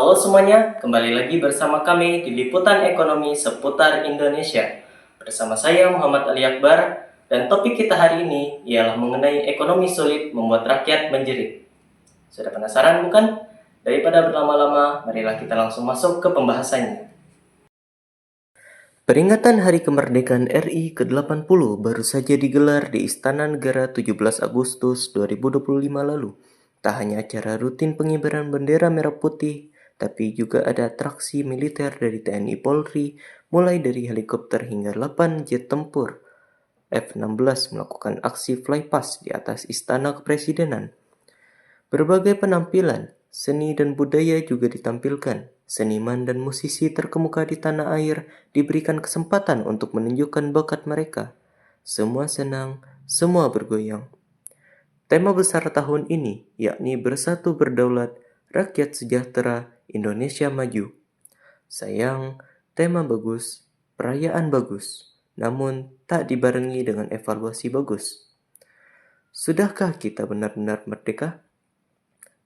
Halo semuanya, kembali lagi bersama kami di Liputan Ekonomi Seputar Indonesia. Bersama saya Muhammad Ali Akbar, dan topik kita hari ini ialah mengenai ekonomi sulit membuat rakyat menjerit. Sudah penasaran bukan? Daripada berlama-lama, marilah kita langsung masuk ke pembahasannya. Peringatan Hari Kemerdekaan RI ke-80 baru saja digelar di Istana Negara 17 Agustus 2025 lalu. Tak hanya acara rutin pengibaran bendera merah putih, tapi juga ada atraksi militer dari TNI Polri, mulai dari helikopter hingga 8 jet tempur F-16 melakukan aksi flypast di atas Istana Kepresidenan. Berbagai penampilan, seni dan budaya juga ditampilkan. Seniman dan musisi terkemuka di tanah air diberikan kesempatan untuk menunjukkan bakat mereka. Semua senang, semua bergoyang. Tema besar tahun ini yakni Bersatu Berdaulat, Rakyat Sejahtera, Indonesia Maju. Sayang, tema bagus, perayaan bagus, namun tak dibarengi dengan evaluasi bagus. Sudahkah kita benar-benar merdeka?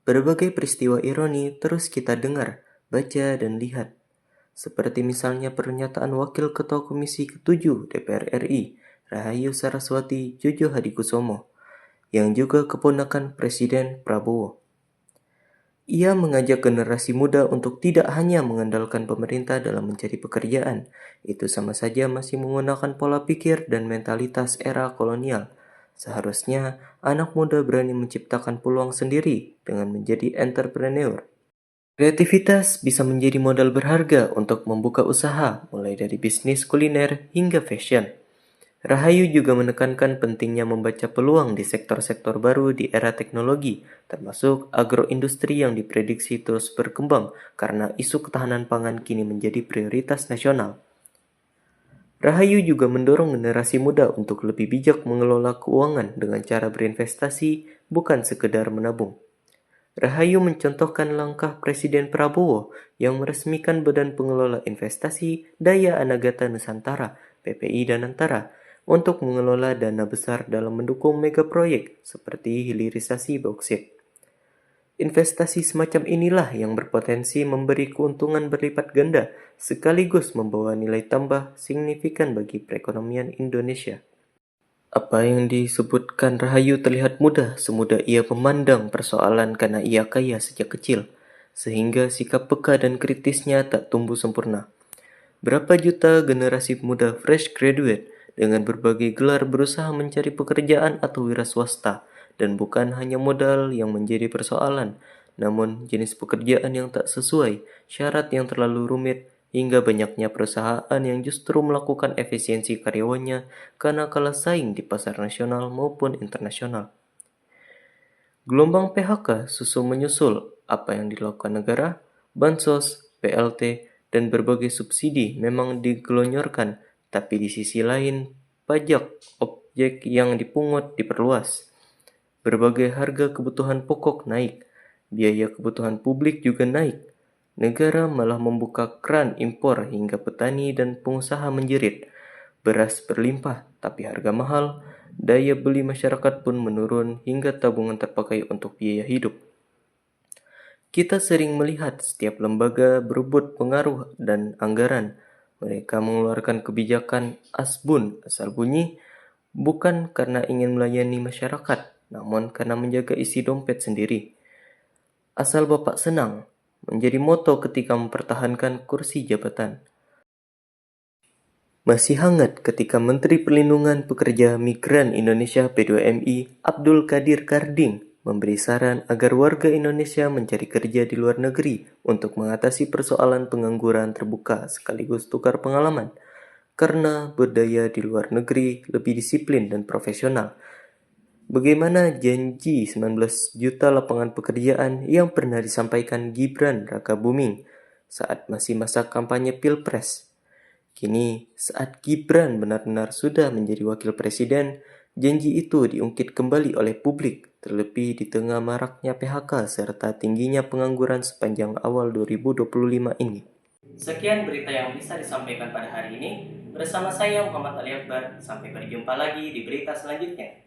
Berbagai peristiwa ironi terus kita dengar, baca, dan lihat. Seperti misalnya pernyataan Wakil Ketua Komisi ke-7 DPR RI, Rahayu Saraswati Jojo Hadikusumo, yang juga keponakan Presiden Prabowo. Ia mengajak generasi muda untuk tidak hanya mengandalkan pemerintah dalam mencari pekerjaan. Itu sama saja masih menggunakan pola pikir dan mentalitas era kolonial. Seharusnya anak muda berani menciptakan peluang sendiri dengan menjadi entrepreneur. Kreativitas bisa menjadi modal berharga untuk membuka usaha, mulai dari bisnis kuliner hingga fashion. Rahayu juga menekankan pentingnya membaca peluang di sektor-sektor baru di era teknologi, termasuk agroindustri yang diprediksi terus berkembang karena isu ketahanan pangan kini menjadi prioritas nasional. Rahayu juga mendorong generasi muda untuk lebih bijak mengelola keuangan dengan cara berinvestasi, bukan sekedar menabung. Rahayu mencontohkan langkah Presiden Prabowo yang meresmikan Badan Pengelola Investasi Daya Anagata Nusantara (PPI Danantara) untuk mengelola dana besar dalam mendukung mega proyek seperti hilirisasi bauksit. Investasi semacam inilah yang berpotensi memberi keuntungan berlipat ganda sekaligus membawa nilai tambah signifikan bagi perekonomian Indonesia. Apa yang disebutkan Rahayu terlihat mudah semudah ia memandang persoalan karena ia kaya sejak kecil, sehingga sikap peka dan kritisnya tak tumbuh sempurna. Berapa juta generasi muda fresh graduate dengan berbagai gelar berusaha mencari pekerjaan atau wira swasta, dan bukan hanya modal yang menjadi persoalan, namun jenis pekerjaan yang tak sesuai, syarat yang terlalu rumit, hingga banyaknya perusahaan yang justru melakukan efisiensi karyawannya karena kalah saing di pasar nasional maupun internasional. Gelombang PHK susul menyusul. Apa yang dilakukan negara, bansos, PLT, dan berbagai subsidi memang digelonyorkan, tapi di sisi lain, pajak objek yang dipungut diperluas. Berbagai harga kebutuhan pokok naik, biaya kebutuhan publik juga naik. Negara malah membuka keran impor hingga petani dan pengusaha menjerit. Beras berlimpah, tapi harga mahal. Daya beli masyarakat pun menurun hingga tabungan terpakai untuk biaya hidup. Kita sering melihat setiap lembaga berebut pengaruh dan anggaran. Mereka mengeluarkan kebijakan asbun asal bunyi, bukan karena ingin melayani masyarakat, namun karena menjaga isi dompet sendiri. Asal Bapak senang, menjadi moto ketika mempertahankan kursi jabatan. Masih hangat ketika Menteri Perlindungan Pekerja Migran Indonesia P2MI Abdul Qadir Karding memberi saran agar warga Indonesia mencari kerja di luar negeri untuk mengatasi persoalan pengangguran terbuka sekaligus tukar pengalaman. Karena budaya di luar negeri lebih disiplin dan profesional. Bagaimana janji 19 juta lapangan pekerjaan yang pernah disampaikan Gibran Rakabuming saat masih masa kampanye Pilpres? Kini, saat Gibran benar-benar sudah menjadi wakil presiden, janji itu diungkit kembali oleh publik, terlebih di tengah maraknya PHK serta tingginya pengangguran sepanjang awal 2025 ini. Sekian berita yang bisa disampaikan pada hari ini. Bersama saya Muhammad Ali Akbar, sampai berjumpa lagi di berita selanjutnya.